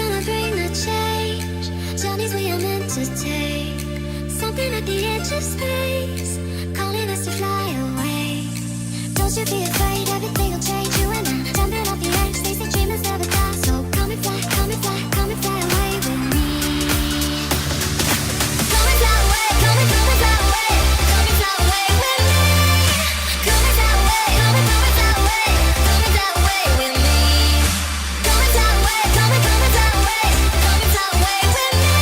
gonna bring the change. Journeys we are meant to take. Something at the edge of space, calling us to fly away. Don't you be afraid, everything will change. You and I, jumping off the edge. They say dreamers never die, so come and fly, come and fly, come and fly away with me. Come and fly away, come and fly away, come and fly away with me. Come and fly away, come and fly away, come and fly away with me. Come and fly away, come and fly away, come and fly away with me.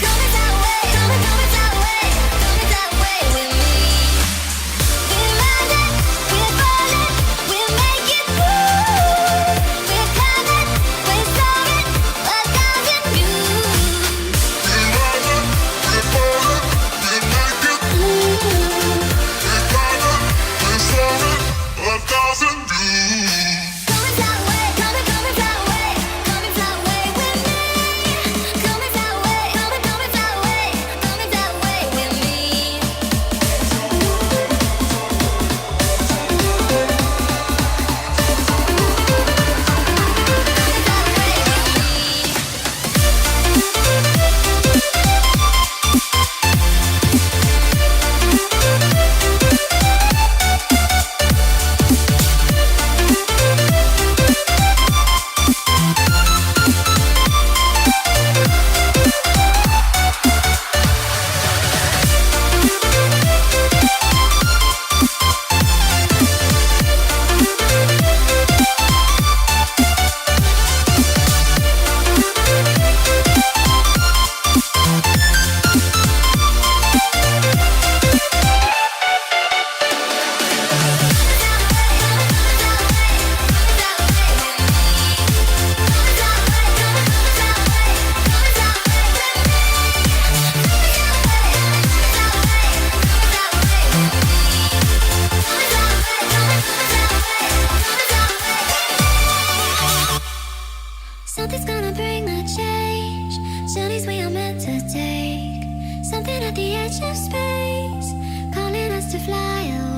Come and fly away, come and fly away, come and fly away with me. We'll land it, we'll fall it, we'll make it through. We'll climb it, we'll soar it, 1,000 views. We'll land it, we'll fall it, we'll make it through. We'll climb it, we'll soar it, 1,000 views. Come and fly away, come and fly away, come and fly away with me. Come and fly away, come and fly away, come and fly away with me. Something's gonna bring the change. Journeys we are meant to take. Something at the edge of space, calling us to fly away.